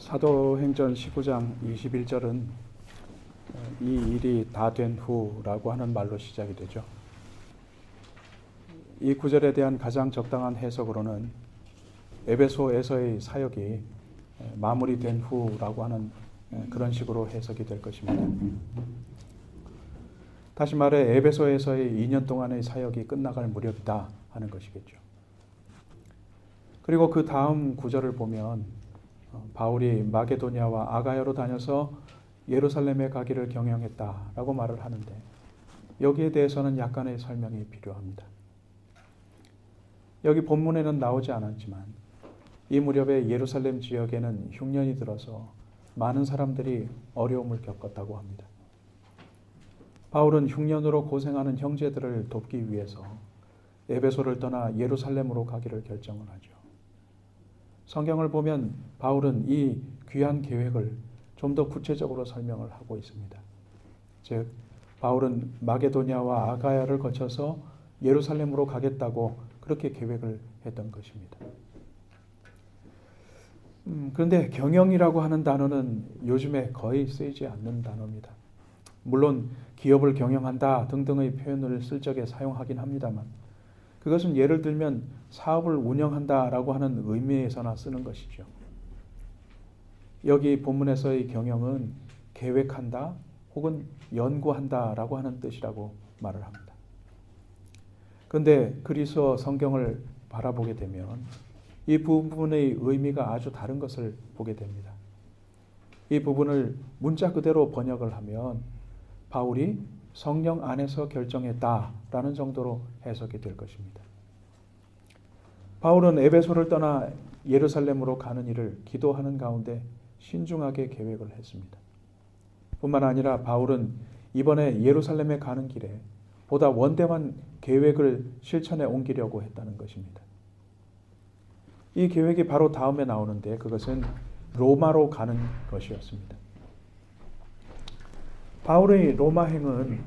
사도행전 19장 21절은 이 일이 다 된 후라고 하는 말로 시작이 되죠. 이 구절에 대한 가장 적당한 해석으로는 에베소에서의 사역이 마무리된 후라고 하는 그런 식으로 해석이 될 것입니다. 다시 말해 에베소에서의 2년 동안의 사역이 끝나갈 무렵이다 하는 것이겠죠. 그리고 그 다음 구절을 보면 바울이 마게도냐와 아가야로 다녀서 예루살렘에 가기를 경영했다라고 말을 하는데 여기에 대해서는 약간의 설명이 필요합니다. 여기 본문에는 나오지 않았지만 이 무렵에 예루살렘 지역에는 흉년이 들어서 많은 사람들이 어려움을 겪었다고 합니다. 바울은 흉년으로 고생하는 형제들을 돕기 위해서 에베소를 떠나 예루살렘으로 가기를 결정을 하죠. 성경을 보면 바울은 이 귀한 계획을 좀 더 구체적으로 설명을 하고 있습니다. 즉, 바울은 마게도냐와 아가야를 거쳐서 예루살렘으로 가겠다고 그렇게 계획을 했던 것입니다. 그런데 경영이라고 하는 단어는 요즘에 거의 쓰이지 않는 단어입니다. 물론 기업을 경영한다 등등의 표현을 쓸 적에 사용하긴 합니다만 그것은 예를 들면 사업을 운영한다라고 하는 의미에서나 쓰는 것이죠. 여기 본문에서의 경영은 계획한다 혹은 연구한다라고 하는 뜻이라고 말을 합니다. 그런데 그리스어 성경을 바라보게 되면 이 부분의 의미가 아주 다른 것을 보게 됩니다. 이 부분을 문자 그대로 번역을 하면 바울이 성령 안에서 결정했다라는 정도로 해석이 될 것입니다. 바울은 에베소를 떠나 예루살렘으로 가는 일을 기도하는 가운데 신중하게 계획을 했습니다. 뿐만 아니라 바울은 이번에 예루살렘에 가는 길에 보다 원대한 계획을 실천에 옮기려고 했다는 것입니다. 이 계획이 바로 다음에 나오는데 그것은 로마로 가는 것이었습니다. 바울의 로마행은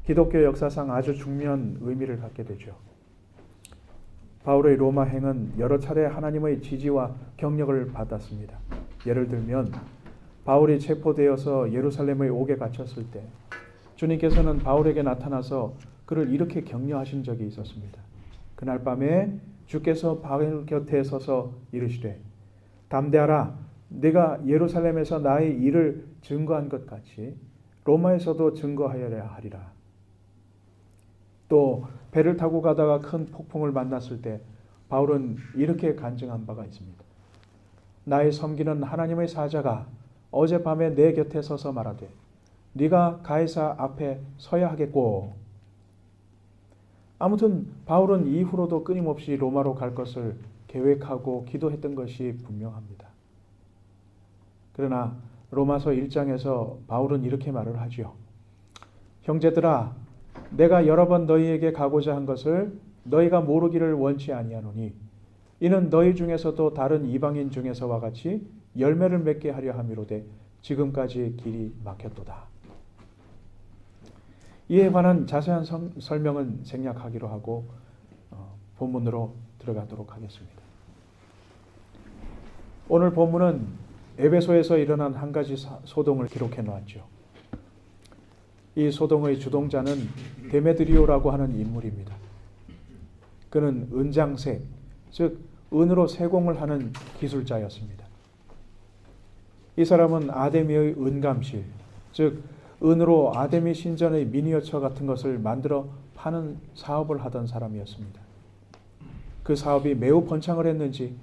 기독교 역사상 아주 중요한 의미를 갖게 되죠. 바울의 로마행은 여러 차례 하나님의 지지와 격려를 받았습니다. 예를 들면 바울이 체포되어서 예루살렘의 옥에 갇혔을 때 주님께서는 바울에게 나타나서 그를 이렇게 격려하신 적이 있었습니다. 그날 밤에 주께서 바울 곁에 서서 이르시되 담대하라, 네가 예루살렘에서 나의 일을 증거한 것 같이 로마에서도 증거하여야 하리라. 또 배를 타고 가다가 큰 폭풍을 만났을 때 바울은 이렇게 간증한 바가 있습니다. 나의 섬기는 하나님의 사자가 어젯밤에 내 곁에 서서 말하되 네가 가이사 앞에 서야 하겠고. 아무튼 바울은 이후로도 끊임없이 로마로 갈 것을 계획하고 기도했던 것이 분명합니다. 그러나 로마서 1장에서 바울은 이렇게 말을 하지요. 형제들아, 내가 여러 번 너희에게 가고자 한 것을 너희가 모르기를 원치 아니하노니 이는 너희 중에서도 다른 이방인 중에서와 같이 열매를 맺게 하려 함이로되 지금까지 길이 막혔도다. 이에 관한 자세한 설명은 생략하기로 하고 본문으로 들어가도록 하겠습니다. 오늘 본문은 에베소에서 일어난 한 가지 소동을 기록해 놓았죠. 이 소동의 주동자는 데메드리오라고 하는 인물입니다. 그는 은장색, 즉 은으로 세공을 하는 기술자였습니다. 이 사람은 아데미의 은감실, 즉 은으로 아데미 신전의 미니어처 같은 것을 만들어 파는 사업을 하던 사람이었습니다. 그 사업이 매우 번창을 했는지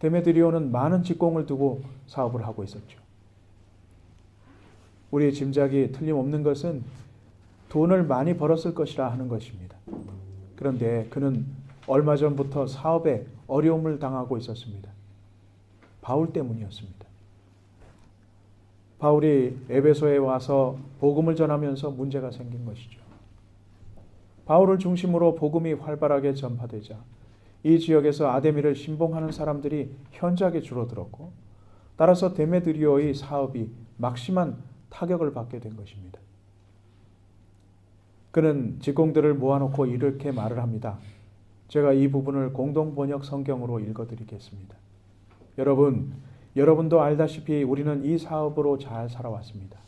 데메드리오는 많은 직공을 두고 사업을 하고 있었죠. 우리의 짐작이 틀림없는 것은 돈을 많이 벌었을 것이라 하는 것입니다. 그런데 그는 얼마 전부터 사업에 어려움을 당하고 있었습니다. 바울 때문이었습니다. 바울이 에베소에 와서 복음을 전하면서 문제가 생긴 것이죠. 바울을 중심으로 복음이 활발하게 전파되자 이 지역에서 아데미를 신봉하는 사람들이 현저하게 줄어들었고 따라서 데메드리오의 사업이 막심한 타격을 받게 된 것입니다. 그는 직공들을 모아놓고 이렇게 말을 합니다. 제가 이 부분을 공동번역 성경으로 읽어드리겠습니다. 여러분, 여러분도 알다시피 우리는 이 사업으로 잘 살아왔습니다.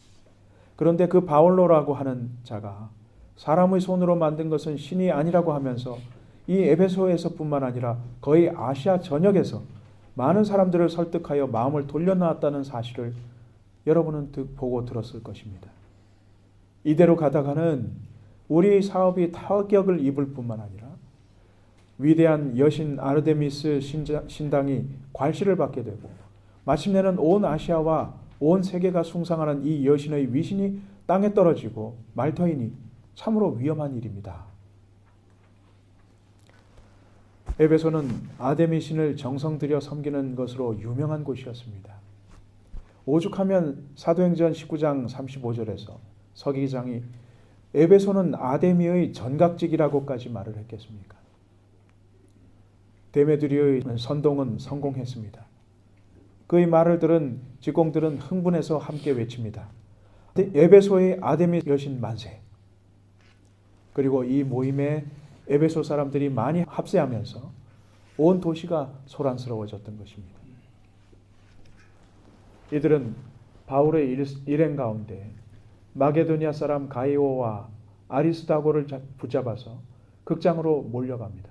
그런데 그 바울로라고 하는 자가 사람의 손으로 만든 것은 신이 아니라고 하면서 이 에베소에서뿐만 아니라 거의 아시아 전역에서 많은 사람들을 설득하여 마음을 돌려놓았다는 사실을 여러분은 보고 들었을 것입니다. 이대로 가다가는 우리 사업이 타격을 입을 뿐만 아니라 위대한 여신 아르데미스 신당이 괄시를 받게 되고 마침내는 온 아시아와 온 세계가 숭상하는 이 여신의 위신이 땅에 떨어지고 말터이니 참으로 위험한 일입니다. 에베소는 아데미 신을 정성 들여 섬기는 것으로 유명한 곳이었습니다. 오죽하면 사도행전 19장 35절에서 서기장이 에베소는 아데미의 전각직이라고까지 말을 했겠습니까? 데메드리오의 선동은 성공했습니다. 그의 말을 들은 직공들은 흥분해서 함께 외칩니다. 에베소의 아데미 여신 만세. 그리고 이 모임에 에베소 사람들이 많이 합세하면서 온 도시가 소란스러워졌던 것입니다. 이들은 바울의 일행 가운데 마게도니아 사람 가이오와 아리스다고를 붙잡아서 극장으로 몰려갑니다.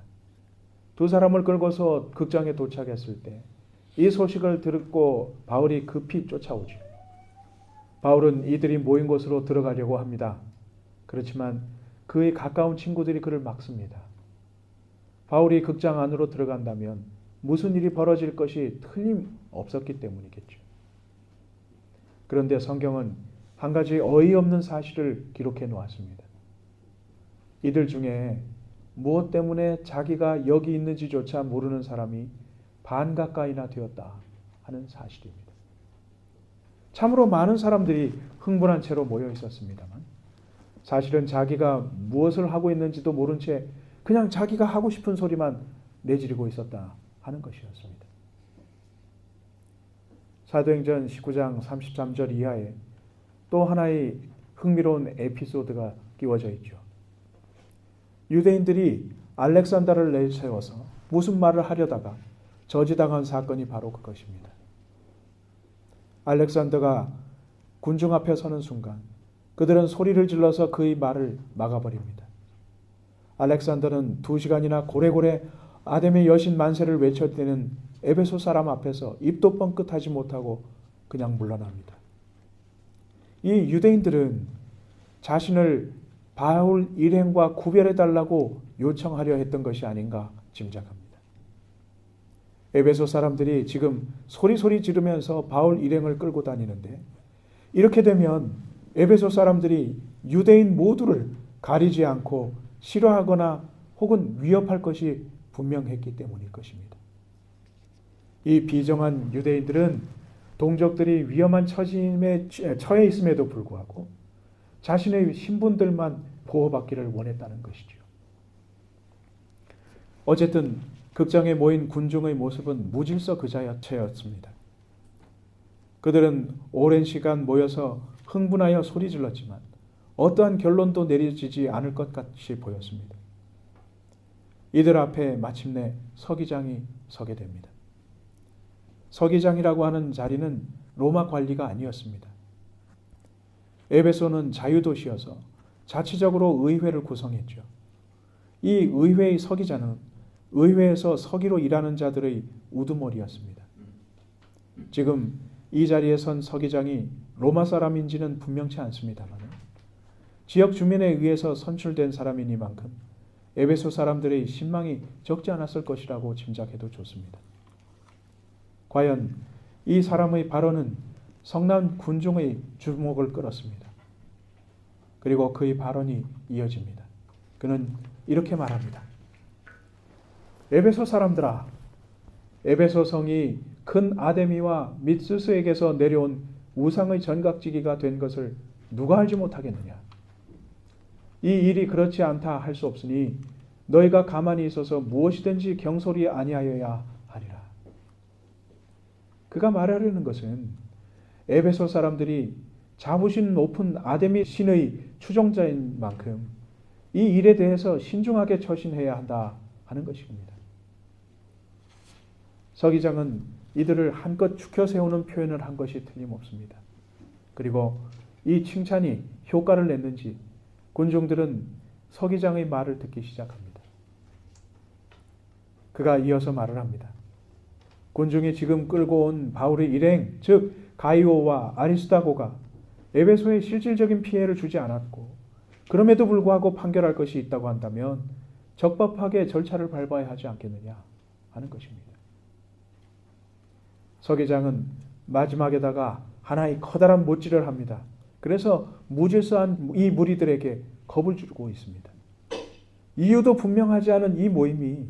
두 사람을 끌고서 극장에 도착했을 때 이 소식을 듣고 바울이 급히 쫓아오죠. 바울은 이들이 모인 곳으로 들어가려고 합니다. 그렇지만 그의 가까운 친구들이 그를 막습니다. 바울이 극장 안으로 들어간다면 무슨 일이 벌어질 것이 틀림없었기 때문이겠죠. 그런데 성경은 한 가지 어이없는 사실을 기록해 놓았습니다. 이들 중에 무엇 때문에 자기가 여기 있는지조차 모르는 사람이 반 가까이나 되었다 하는 사실입니다. 참으로 많은 사람들이 흥분한 채로 모여 있었습니다만 사실은 자기가 무엇을 하고 있는지도 모른 채 그냥 자기가 하고 싶은 소리만 내지르고 있었다 하는 것이었습니다. 사도행전 19장 33절 이하에 또 하나의 흥미로운 에피소드가 끼워져 있죠. 유대인들이 알렉산더를 내세워서 무슨 말을 하려다가 저지당한 사건이 바로 그것입니다. 알렉산더가 군중 앞에 서는 순간 그들은 소리를 질러서 그의 말을 막아버립니다. 알렉산더는 2시간이나 고래고래 아데미 여신 만세를 외쳐대는 에베소 사람 앞에서 입도 뻥끗하지 못하고 그냥 물러납니다. 이 유대인들은 자신을 바울 일행과 구별해달라고 요청하려 했던 것이 아닌가 짐작합니다. 에베소 사람들이 지금 소리소리 지르면서 바울 일행을 끌고 다니는데 이렇게 되면 에베소 사람들이 유대인 모두를 가리지 않고 싫어하거나 혹은 위협할 것이 분명했기 때문일 것입니다. 이 비정한 유대인들은 동족들이 위험한 처짐에 처해 있음에도 불구하고 자신의 신분들만 보호받기를 원했다는 것이죠. 어쨌든 극장에 모인 군중의 모습은 무질서 그 자체였습니다. 그들은 오랜 시간 모여서 흥분하여 소리 질렀지만 어떠한 결론도 내려지지 않을 것 같이 보였습니다. 이들 앞에 마침내 서기장이 서게 됩니다. 서기장이라고 하는 자리는 로마 관리가 아니었습니다. 에베소는 자유도시여서 자치적으로 의회를 구성했죠. 이 의회의 서기자는 의회에서 서기로 일하는 자들의 우두머리였습니다. 지금 이 자리에 선 서기장이 로마 사람인지는 분명치 않습니다만 지역 주민에 의해서 선출된 사람이니만큼 에베소 사람들의 신망이 적지 않았을 것이라고 짐작해도 좋습니다. 과연 이 사람의 발언은 성난 군중의 주목을 끌었습니다. 그리고 그의 발언이 이어집니다. 그는 이렇게 말합니다. 에베소 사람들아, 에베소 성이 큰 아데미와 미스스에게서 내려온 우상의 전각지기가 된 것을 누가 알지 못하겠느냐? 이 일이 그렇지 않다 할 수 없으니 너희가 가만히 있어서 무엇이든지 경솔히 아니하여야 하리라. 그가 말하려는 것은 에베소 사람들이 자부심 높은 아데미 신의 추종자인 만큼 이 일에 대해서 신중하게 처신해야 한다 하는 것입니다. 서기장은 이들을 한껏 축혀 세우는 표현을 한 것이 틀림없습니다. 그리고 이 칭찬이 효과를 냈는지 군중들은 서기장의 말을 듣기 시작합니다. 그가 이어서 말을 합니다. 군중이 지금 끌고 온 바울의 일행, 즉 가이오와 아리스다고가 에베소에 실질적인 피해를 주지 않았고 그럼에도 불구하고 판결할 것이 있다고 한다면 적법하게 절차를 밟아야 하지 않겠느냐 하는 것입니다. 서기장은 마지막에다가 하나의 커다란 못질을 합니다. 그래서 무질서한 이 무리들에게 겁을 주고 있습니다. 이유도 분명하지 않은 이 모임이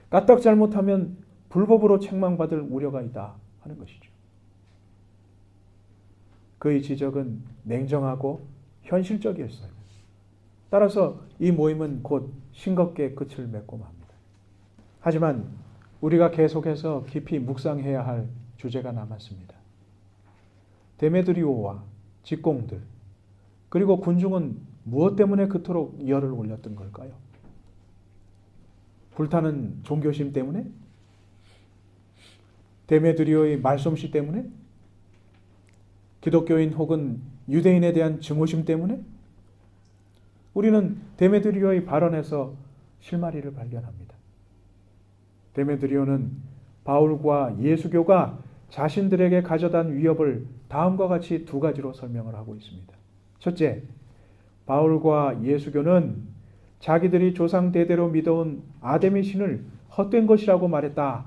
까딱 잘못하면 불법으로 책망받을 우려가 있다 하는 것이죠. 그의 지적은 냉정하고 현실적이었어요. 따라서 이 모임은 곧 싱겁게 끝을 맺고 맙니다. 하지만 우리가 계속해서 깊이 묵상해야 할 주제가 남았습니다. 데메드리오와 직공들 그리고 군중은 무엇 때문에 그토록 열을 올렸던 걸까요? 불타는 종교심 때문에? 데메드리오의 말솜씨 때문에? 기독교인 혹은 유대인에 대한 증오심 때문에? 우리는 데메드리오의 발언에서 실마리를 발견합니다. 데메드리오는 바울과 예수교가 자신들에게 가져단 위협을 다음과 같이 두 가지로 설명을 하고 있습니다. 첫째, 바울과 예수교는 자기들이 조상 대대로 믿어온 아데미 신을 헛된 것이라고 말했다.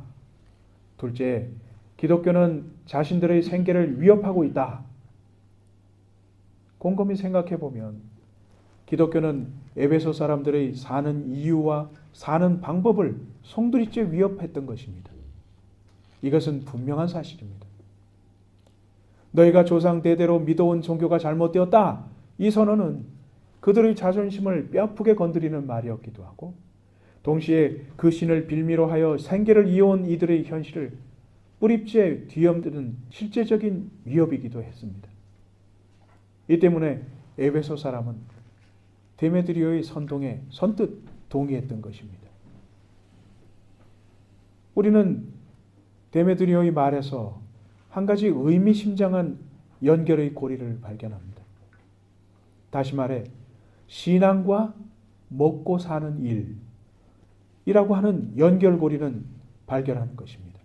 둘째, 기독교는 자신들의 생계를 위협하고 있다. 곰곰이 생각해 보면 기독교는 에베소 사람들의 사는 이유와 사는 방법을 송두리째 위협했던 것입니다. 이것은 분명한 사실입니다. 너희가 조상 대대로 믿어온 종교가 잘못되었다. 이 선언은 그들의 자존심을 뼈아프게 건드리는 말이었기도 하고 동시에 그 신을 빌미로 하여 생계를 이어온 이들의 현실을 뿌리째 뒤엎는 실제적인 위협이기도 했습니다. 이 때문에 에베소 사람은 데메드리오의 선동에 선뜻 동의했던 것입니다. 우리는 데메드리오의 말에서 한 가지 의미심장한 연결의 고리를 발견합니다. 다시 말해 신앙과 먹고 사는 일이라고 하는 연결고리는 발견하는 것입니다.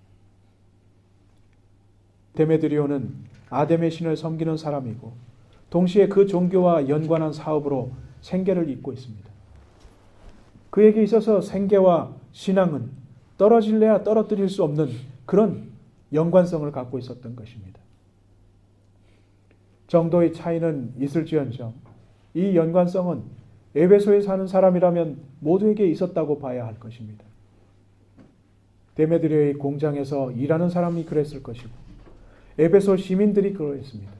데메드리오는 아데메 신을 섬기는 사람이고 동시에 그 종교와 연관한 사업으로 생계를 잇고 있습니다. 그에게 있어서 생계와 신앙은 떨어질래야 떨어뜨릴 수 없는 그런 연관성을 갖고 있었던 것입니다. 정도의 차이는 있을지언정 이 연관성은 에베소에 사는 사람이라면 모두에게 있었다고 봐야 할 것입니다. 데메드리오의 공장에서 일하는 사람이 그랬을 것이고 에베소 시민들이 그러했습니다.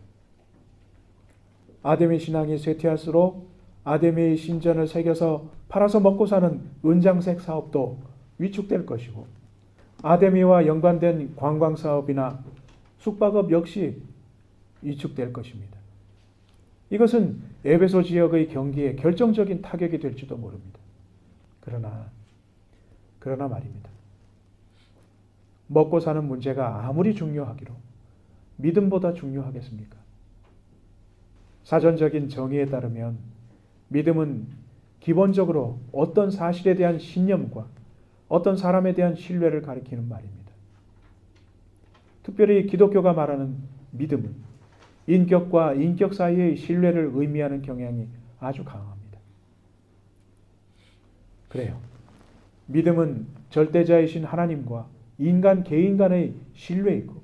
아데미 신앙이 쇠퇴할수록 아데미의 신전을 새겨서 팔아서 먹고 사는 은장색 사업도 위축될 것이고 아데미와 연관된 관광사업이나 숙박업 역시 위축될 것입니다. 이것은 에베소 지역의 경기에 결정적인 타격이 될지도 모릅니다. 그러나 말입니다. 먹고 사는 문제가 아무리 중요하기로 믿음보다 중요하겠습니까? 사전적인 정의에 따르면 믿음은 기본적으로 어떤 사실에 대한 신념과 어떤 사람에 대한 신뢰를 가리키는 말입니다. 특별히 기독교가 말하는 믿음은 인격과 인격 사이의 신뢰를 의미하는 경향이 아주 강합니다. 그래요. 믿음은 절대자이신 하나님과 인간 개인 간의 신뢰이고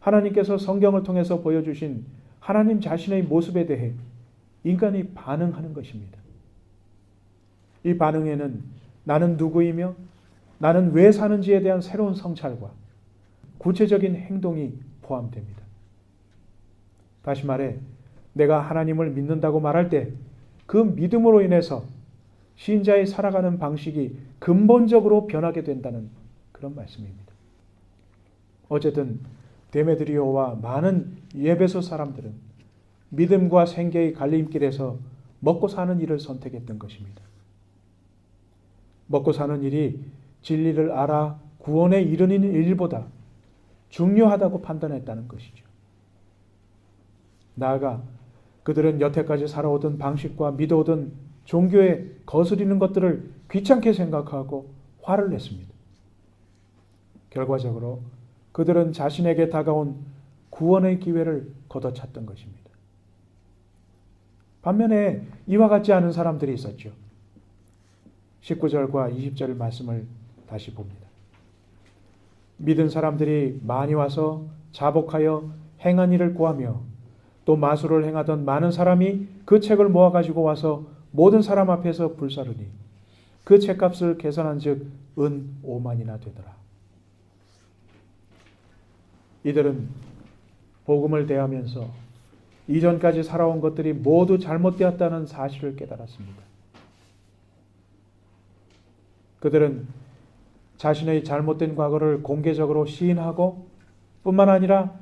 하나님께서 성경을 통해서 보여주신 하나님 자신의 모습에 대해 인간이 반응하는 것입니다. 이 반응에는 나는 누구이며 나는 왜 사는지에 대한 새로운 성찰과 구체적인 행동이 포함됩니다. 다시 말해 내가 하나님을 믿는다고 말할 때 그 믿음으로 인해서 신자의 살아가는 방식이 근본적으로 변하게 된다는 그런 말씀입니다. 어쨌든 데메드리오와 많은 에베소 사람들은 믿음과 생계의 갈림길에서 먹고 사는 일을 선택했던 것입니다. 먹고 사는 일이 진리를 알아 구원에 이르는 일보다 중요하다고 판단했다는 것이죠. 나아가 그들은 여태까지 살아오던 방식과 믿어오던 종교에 거스리는 것들을 귀찮게 생각하고 화를 냈습니다. 결과적으로 그들은 자신에게 다가온 구원의 기회를 걷어찼던 것입니다. 반면에 이와 같지 않은 사람들이 있었죠. 19절과 20절 말씀을 다시 봅니다. 믿은 사람들이 많이 와서 자복하여 행한 일을 구하며 또 마술을 행하던 많은 사람이 그 책을 모아가지고 와서 모든 사람 앞에서 불사르니 그 책값을 계산한 즉 은 5만이나 되더라. 이들은 복음을 대하면서 이전까지 살아온 것들이 모두 잘못되었다는 사실을 깨달았습니다. 그들은 자신의 잘못된 과거를 공개적으로 시인하고 뿐만 아니라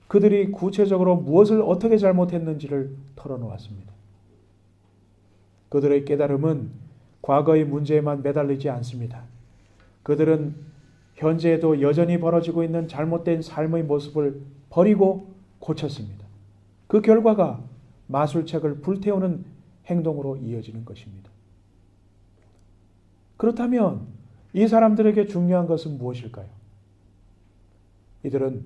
그들이 구체적으로 무엇을 어떻게 잘못했는지를 털어놓았습니다. 그들의 깨달음은 과거의 문제에만 매달리지 않습니다. 그들은 현재에도 여전히 벌어지고 있는 잘못된 삶의 모습을 버리고 고쳤습니다. 그 결과가 마술책을 불태우는 행동으로 이어지는 것입니다. 그렇다면 이 사람들에게 중요한 것은 무엇일까요? 이들은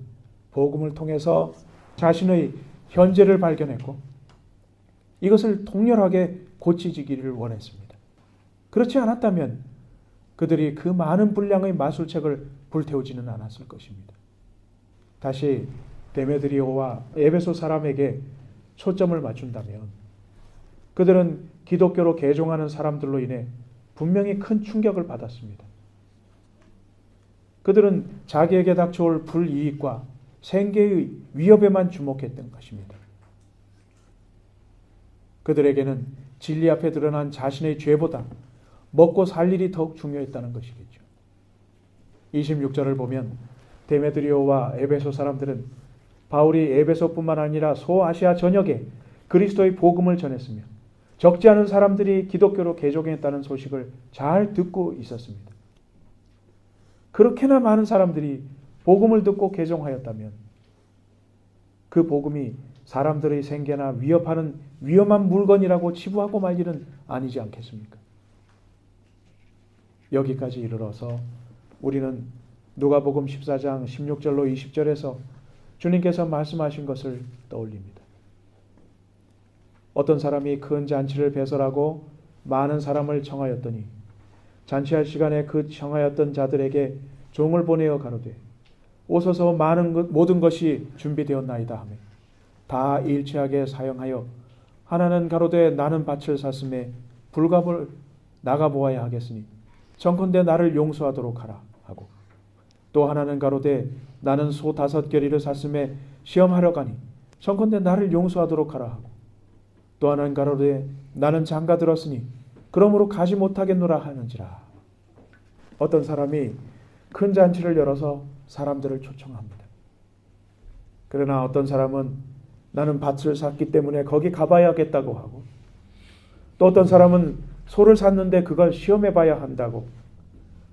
복음을 통해서 자신의 현재를 발견했고 이것을 통렬하게 고치지기를 원했습니다. 그렇지 않았다면 그들이 그 많은 분량의 마술책을 불태우지는 않았을 것입니다. 다시 데메드리오와 에베소 사람에게 초점을 맞춘다면 그들은 기독교로 개종하는 사람들로 인해 분명히 큰 충격을 받았습니다. 그들은 자기에게 닥쳐올 불이익과 생계의 위협에만 주목했던 것입니다. 그들에게는 진리 앞에 드러난 자신의 죄보다 먹고 살 일이 더욱 중요했다는 것이겠죠. 26절을 보면 데메드리오와 에베소 사람들은 바울이 에베소뿐만 아니라 소아시아 전역에 그리스도의 복음을 전했으며 적지 않은 사람들이 기독교로 개종했다는 소식을 잘 듣고 있었습니다. 그렇게나 많은 사람들이 복음을 듣고 개종하였다면 그 복음이 사람들의 생계나 위협하는 위험한 물건이라고 치부하고 말 일은 아니지 않겠습니까? 여기까지 이르러서 우리는 누가복음 14장 16절로 20절에서 주님께서 말씀하신 것을 떠올립니다. 어떤 사람이 큰 잔치를 배설하고 많은 사람을 청하였더니 잔치할 시간에 그 청하였던 자들에게 종을 보내어 가로되 오소서 모든 것이 준비되었나이다 하며 다 일치하게 사용하여 하나는 가로되 나는 밭을 샀음에 불값을 나가보아야 하겠으니 정컨대 나를 용서하도록 하라 하고 또 하나는 가로되 나는 소 5겨리를 샀음에 시험하러 가니 정컨대 나를 용서하도록 하라 하고 또 하나는 가로되 나는 장가 들었으니 그러므로 가지 못하겠노라 하는지라. 어떤 사람이 큰 잔치를 열어서 사람들을 초청합니다. 그러나 어떤 사람은 나는 밭을 샀기 때문에 거기 가봐야겠다고 하고 또 어떤 사람은 소를 샀는데 그걸 시험해 봐야 한다고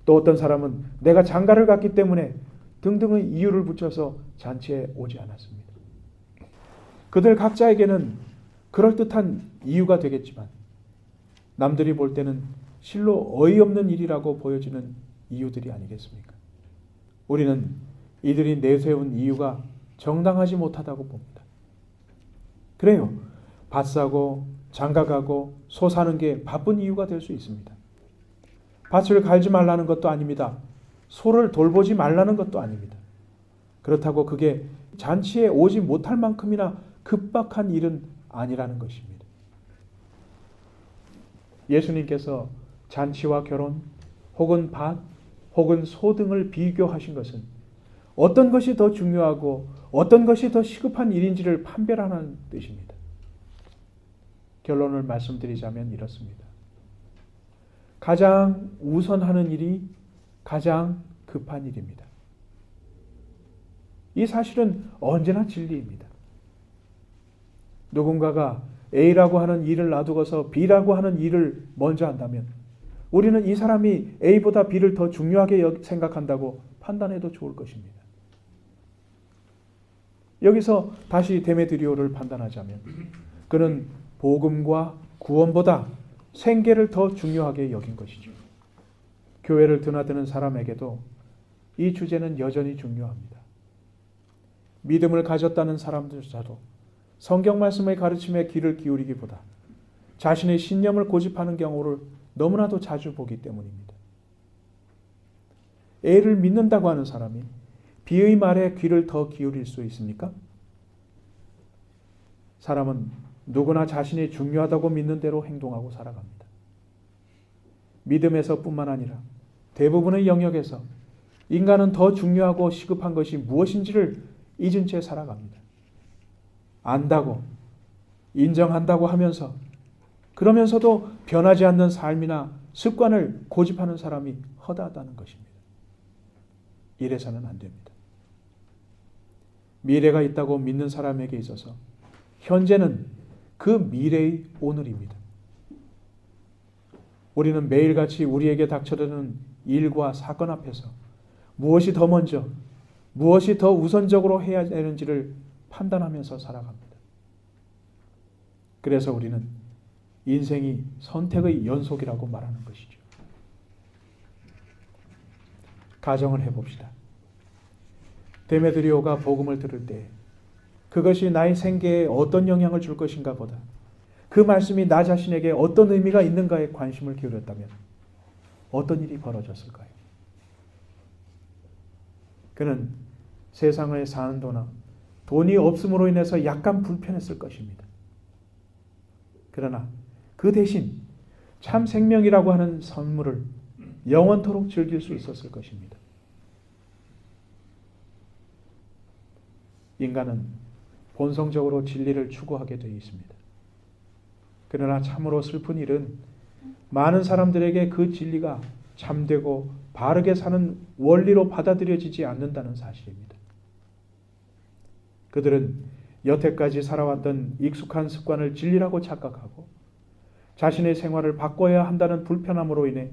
또 어떤 사람은 내가 장가를 갔기 때문에 등등의 이유를 붙여서 잔치에 오지 않았습니다. 그들 각자에게는 그럴듯한 이유가 되겠지만 남들이 볼 때는 실로 어이없는 일이라고 보여지는 이유들이 아니겠습니까? 우리는 이들이 내세운 이유가 정당하지 못하다고 봅니다. 그래요. 밭 사고 장가 가고 소 사는 게 바쁜 이유가 될 수 있습니다. 밭을 갈지 말라는 것도 아닙니다. 소를 돌보지 말라는 것도 아닙니다. 그렇다고 그게 잔치에 오지 못할 만큼이나 급박한 일은 아니라는 것입니다. 예수님께서 잔치와 결혼 혹은 밭 혹은 소 등을 비교하신 것은 어떤 것이 더 중요하고 어떤 것이 더 시급한 일인지를 판별하는 뜻입니다. 결론을 말씀드리자면 이렇습니다. 가장 우선하는 일이 가장 급한 일입니다. 이 사실은 언제나 진리입니다. 누군가가 A라고 하는 일을 놔두고서 B라고 하는 일을 먼저 한다면 우리는 이 사람이 A보다 B를 더 중요하게 생각한다고 판단해도 좋을 것입니다. 여기서 다시 데메드리오를 판단하자면 그는 복음과 구원보다 생계를 더 중요하게 여긴 것이죠. 교회를 드나드는 사람에게도 이 주제는 여전히 중요합니다. 믿음을 가졌다는 사람들조차도 성경 말씀의 가르침에 귀를 기울이기보다 자신의 신념을 고집하는 경우를 너무나도 자주 보기 때문입니다. A를 믿는다고 하는 사람이 B의 말에 귀를 더 기울일 수 있습니까? 사람은 누구나 자신이 중요하다고 믿는 대로 행동하고 살아갑니다. 믿음에서뿐만 아니라 대부분의 영역에서 인간은 더 중요하고 시급한 것이 무엇인지를 잊은 채 살아갑니다. 안다고, 인정한다고 하면서 그러면서도 변하지 않는 삶이나 습관을 고집하는 사람이 허다하다는 것입니다. 이래서는 안 됩니다. 미래가 있다고 믿는 사람에게 있어서 현재는 그 미래의 오늘입니다. 우리는 매일같이 우리에게 닥쳐드는 일과 사건 앞에서 무엇이 더 먼저, 무엇이 더 우선적으로 해야 되는지를 판단하면서 살아갑니다. 그래서 우리는 인생이 선택의 연속이라고 말하는 것이죠. 가정을 해봅시다. 데메드리오가 복음을 들을 때 그것이 나의 생계에 어떤 영향을 줄 것인가 보다 그 말씀이 나 자신에게 어떤 의미가 있는가에 관심을 기울였다면 어떤 일이 벌어졌을까요? 그는 세상에 사는 동안 돈이 없음으로 인해서 약간 불편했을 것입니다. 그러나 그 대신 참 생명이라고 하는 선물을 영원토록 즐길 수 있었을 것입니다. 인간은 본성적으로 진리를 추구하게 되어 있습니다. 그러나 참으로 슬픈 일은 많은 사람들에게 그 진리가 참되고 바르게 사는 원리로 받아들여지지 않는다는 사실입니다. 그들은 여태까지 살아왔던 익숙한 습관을 진리라고 착각하고 자신의 생활을 바꿔야 한다는 불편함으로 인해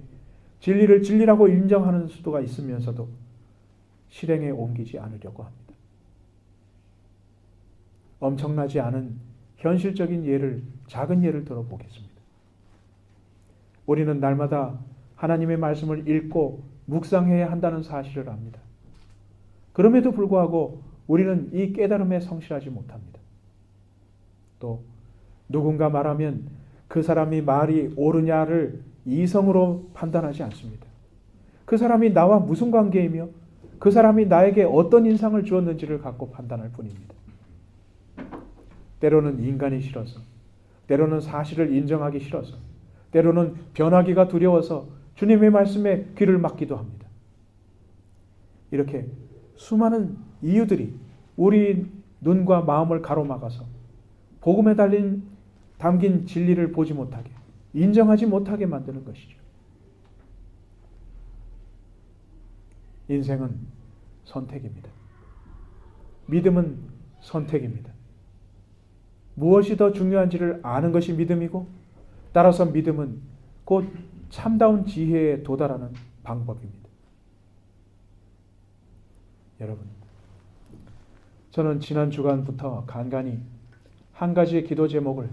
진리를 진리라고 인정하는 수도가 있으면서도 실행에 옮기지 않으려고 합니다. 엄청나지 않은 현실적인 예를, 작은 예를 들어보겠습니다. 우리는 날마다 하나님의 말씀을 읽고 묵상해야 한다는 사실을 압니다. 그럼에도 불구하고 우리는 이 깨달음에 성실하지 못합니다. 또 누군가 말하면 그 사람이 말이 옳으냐를 이성으로 판단하지 않습니다. 그 사람이 나와 무슨 관계이며 그 사람이 나에게 어떤 인상을 주었는지를 갖고 판단할 뿐입니다. 때로는 인간이 싫어서, 때로는 사실을 인정하기 싫어서, 때로는 변하기가 두려워서 주님의 말씀에 귀를 막기도 합니다. 이렇게 수많은 이유들이 우리 눈과 마음을 가로막아서 복음에 담긴 진리를 보지 못하게, 인정하지 못하게 만드는 것이죠. 인생은 선택입니다. 믿음은 선택입니다. 무엇이 더 중요한지를 아는 것이 믿음이고 따라서 믿음은 곧 참다운 지혜에 도달하는 방법입니다. 여러분, 저는 지난 주간부터 간간히 한 가지의 기도 제목을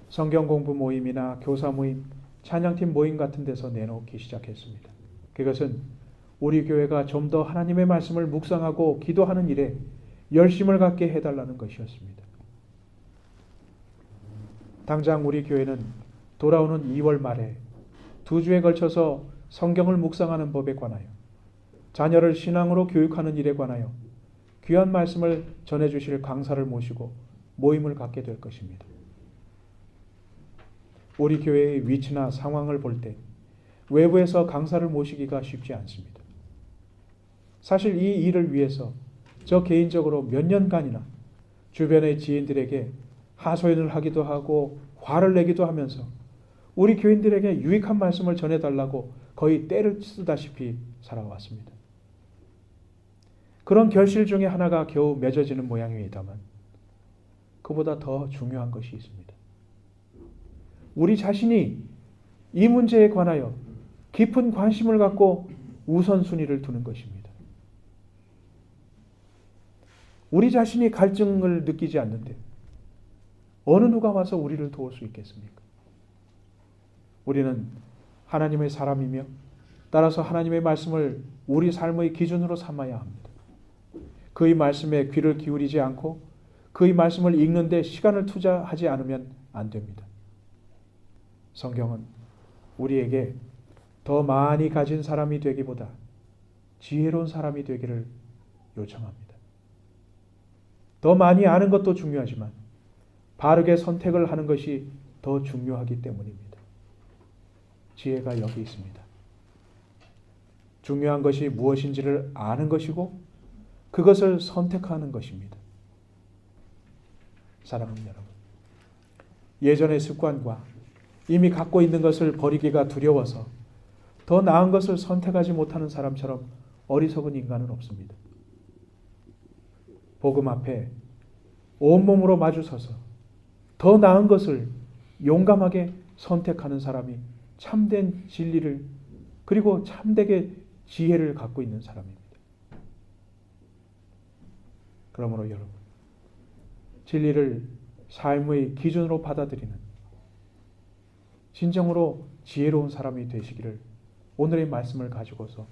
성경 공부 모임이나 교사 모임, 찬양팀 모임 같은 데서 내놓기 시작했습니다. 그것은 우리 교회가 좀 더 하나님의 말씀을 묵상하고 기도하는 일에 열심을 갖게 해달라는 것이었습니다. 당장 우리 교회는 돌아오는 2월 말에 2주에 걸쳐서 성경을 묵상하는 법에 관하여 자녀를 신앙으로 교육하는 일에 관하여 귀한 말씀을 전해주실 강사를 모시고 모임을 갖게 될 것입니다. 우리 교회의 위치나 상황을 볼 때 외부에서 강사를 모시기가 쉽지 않습니다. 사실 이 일을 위해서 저 개인적으로 몇 년간이나 주변의 지인들에게 하소연을 하기도 하고 화를 내기도 하면서 우리 교인들에게 유익한 말씀을 전해달라고 거의 떼를 쓰다시피 살아왔습니다. 그런 결실 중에 하나가 겨우 맺어지는 모양입니다만 그보다 더 중요한 것이 있습니다. 우리 자신이 이 문제에 관하여 깊은 관심을 갖고 우선순위를 두는 것입니다. 우리 자신이 갈증을 느끼지 않는데 어느 누가 와서 우리를 도울 수 있겠습니까? 우리는 하나님의 사람이며 따라서 하나님의 말씀을 우리 삶의 기준으로 삼아야 합니다. 그의 말씀에 귀를 기울이지 않고 그의 말씀을 읽는데 시간을 투자하지 않으면 안 됩니다. 성경은 우리에게 더 많이 가진 사람이 되기보다 지혜로운 사람이 되기를 요청합니다. 더 많이 아는 것도 중요하지만 바르게 선택을 하는 것이 더 중요하기 때문입니다. 지혜가 여기 있습니다. 중요한 것이 무엇인지를 아는 것이고 그것을 선택하는 것입니다. 사랑하는 여러분, 예전의 습관과 이미 갖고 있는 것을 버리기가 두려워서 더 나은 것을 선택하지 못하는 사람처럼 어리석은 인간은 없습니다. 복음 앞에 온몸으로 마주서서 더 나은 것을 용감하게 선택하는 사람이 참된 진리를 그리고 참되게 지혜를 갖고 있는 사람입니다. 그러므로 여러분, 진리를 삶의 기준으로 받아들이는 진정으로 지혜로운 사람이 되시기를 오늘의 말씀을 가지고서